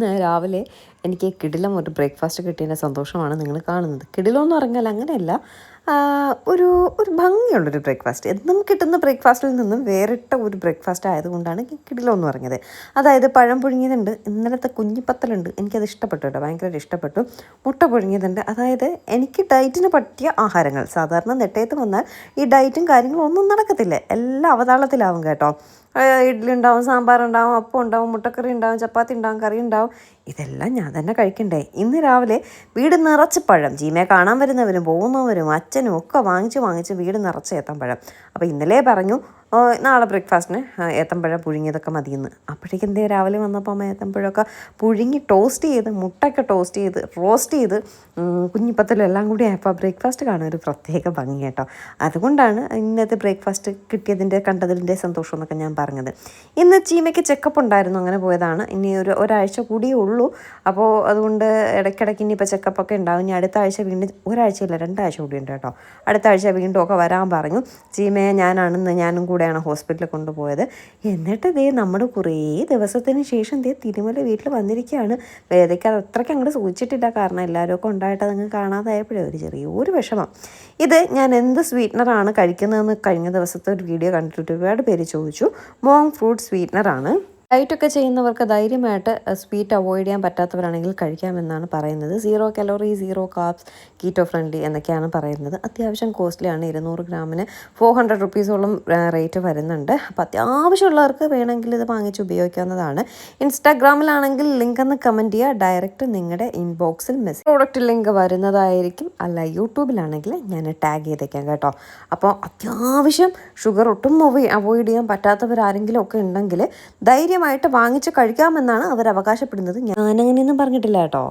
ഇന്ന് രാവിലെ എനിക്ക് കിടിലം ഒരു ബ്രേക്ക്ഫാസ്റ്റ് കിട്ടിയതിൻ്റെ സന്തോഷമാണ് നിങ്ങൾ കാണുന്നത്. കിടിലമെന്ന് പറഞ്ഞാൽ അങ്ങനെയല്ല, ഒരു ഒരു ഭംഗിയുള്ളൊരു ബ്രേക്ക്ഫാസ്റ്റ്. എന്നും കിട്ടുന്ന ബ്രേക്ക്ഫാസ്റ്റിൽ നിന്നും വേറിട്ട ഒരു ബ്രേക്ക്ഫാസ്റ്റ് ആയതുകൊണ്ടാണ് കിടിലമെന്ന് പറഞ്ഞത്. അതായത് പഴം പുഴുങ്ങിയതുണ്ട്, ഇന്നലത്തെ കുഞ്ഞിപ്പത്തലുണ്ട്, എനിക്കത് ഇഷ്ടപ്പെട്ടു കേട്ടോ, ഭയങ്കരമായിട്ട് ഇഷ്ടപ്പെട്ടു. മുട്ട പുഴുങ്ങിയതുണ്ട്. അതായത് എനിക്ക് ഡയറ്റിന് പറ്റിയ ആഹാരങ്ങൾ. സാധാരണ നെട്ടയത്ത് വന്നാൽ ഈ ഡയറ്റും കാര്യങ്ങളും ഒന്നും നടക്കത്തില്ല, എല്ലാം അവതാളത്തിലാവും കേട്ടോ. ഇഡ്ഡലി ഉണ്ടാവും, സാമ്പാറുണ്ടാവും, അപ്പം ഉണ്ടാവും, മുട്ടക്കറി ഉണ്ടാവും, ചപ്പാത്തി ഉണ്ടാവും, കറി ഉണ്ടാവും. ഇതെല്ലാം ഞാൻ തന്നെ കഴിക്കണ്ടേ. ഇന്ന് രാവിലെ വീട് നിറച്ച് പഴം, ജീമയെ കാണാൻ വരുന്നവരും പോകുന്നവരും അച്ഛനും ഒക്കെ വാങ്ങിച്ച് വീട് നിറച്ച് ഏത്തമ്പഴം. അപ്പോൾ ഇന്നലെ പറഞ്ഞു നാളെ ബ്രേക്ക്ഫാസ്റ്റിന് ഏത്തമ്പഴം പുഴുങ്ങിയതൊക്കെ മതിയെന്ന്. അപ്പോഴേക്കും എന്തേ രാവിലെ വന്നപ്പോൾ അമ്മ ഏത്തമ്പഴമൊക്കെ പുഴുങ്ങി ടോസ്റ്റ് ചെയ്ത്, മുട്ടയൊക്കെ ടോസ്റ്റ് ചെയ്ത്, റോസ്റ്റ് ചെയ്ത്, കുഞ്ഞിപ്പത്തലും എല്ലാം കൂടി ആയപ്പോൾ ബ്രേക്ക്ഫാസ്റ്റ് കാണാൻ ഒരു പ്രത്യേക ഭംഗി കേട്ടോ. അതുകൊണ്ടാണ് ഇന്നത്തെ ബ്രേക്ക്ഫാസ്റ്റ് കിട്ടിയതിൻ്റെ കണ്ടതിൻ്റെ സന്തോഷം എന്നൊക്കെ ഞാൻ പറഞ്ഞത്. ഇന്ന് ചീമയ്ക്ക് ചെക്കപ്പ് ഉണ്ടായിരുന്നു, അങ്ങനെ പോയതാണ്. ഇനി ഒരാഴ്ച കൂടിയേ ഉള്ളൂ. അപ്പോൾ അതുകൊണ്ട് ഇടയ്ക്കിടയ്ക്ക് ഇനിയിപ്പോൾ ചെക്കപ്പൊക്കെ ഉണ്ടാവും. ഇനി അടുത്ത ആഴ്ച വീണ്ടും, ഒരാഴ്ചയില്ല 2 ആഴ്ച കൂടിയുണ്ട് കേട്ടോ. അടുത്ത ആഴ്ച വീണ്ടും ഒക്കെ വരാൻ പറഞ്ഞു. ചീമയെ ഞാനും കൂടെയാണ് ഹോസ്പിറ്റലിൽ കൊണ്ടുപോയത്. എന്നിട്ട് നമ്മൾ കുറേ ദിവസത്തിന് ശേഷം തിരുമല വീട്ടിൽ വന്നിരിക്കുകയാണ്. വേദയ്ക്ക് അത് അത്രയ്ക്ക് അങ്ങോട്ട് സൂചിച്ചിട്ടില്ല, കാരണം എല്ലാവരും ഒക്കെ ഉണ്ടായിട്ട് അതങ്ങ് കാണാതായപ്പോഴേ ഒരു ചെറിയൊരു വിഷമം. ഇത് ഞാൻ എന്ത് സ്വീറ്റ്നറാണ് കഴിക്കുന്നതെന്ന് കഴിഞ്ഞ ദിവസത്തെ ഒരു വീഡിയോ കണ്ടിട്ട് ഒരുപാട് പേര് ചോദിച്ചു. മോങ് ഫ്രൂട്ട് സ്വീറ്റ്നറാണ്. ഡയറ്റൊക്കെ ചെയ്യുന്നവർക്ക് ധൈര്യമായിട്ട് സ്വീറ്റ് അവോയ്ഡ് ചെയ്യാൻ പറ്റാത്തവരാണെങ്കിൽ കഴിക്കാമെന്നാണ് പറയുന്നത്. 0 കലോറി, 0 കാർബ്സ്, കീറ്റോ ഫ്രണ്ട്ലി എന്നൊക്കെയാണ് പറയുന്നത്. അത്യാവശ്യം കോസ്റ്റ്ലിയാണ്. 200 ഗ്രാമിന് 400 റുപ്പീസോളം റേറ്റ് വരുന്നുണ്ട്. അപ്പോൾ അത്യാവശ്യമുള്ളവർക്ക് വേണമെങ്കിൽ ഇത് വാങ്ങിച്ച് ഉപയോഗിക്കാവുന്നതാണ്. ഇൻസ്റ്റാഗ്രാമിലാണെങ്കിൽ ലിങ്ക് എന്ന് കമൻറ്റ് ചെയ്യുക, ഡയറക്റ്റ് നിങ്ങളുടെ ഇൻബോക്സിൽ പ്രോഡക്റ്റ് ലിങ്ക് വരുന്നതായിരിക്കും. അല്ല, യൂട്യൂബിലാണെങ്കിൽ ഞാൻ ടാഗ് ചെയ്തേക്കാം കേട്ടോ. അപ്പോൾ അത്യാവശ്യം ഷുഗർ ഒട്ടും അവോയ്ഡ് ചെയ്യാൻ പറ്റാത്തവരാരെങ്കിലും ഒക്കെ ഉണ്ടെങ്കിൽ ധൈര്യമായിട്ട് വാങ്ങിച്ച് കഴിക്കാമെന്നാണ് അവർ അവകാശപ്പെടുന്നത്. ഞാനങ്ങനെയൊന്നും പറഞ്ഞിട്ടില്ല കേട്ടോ.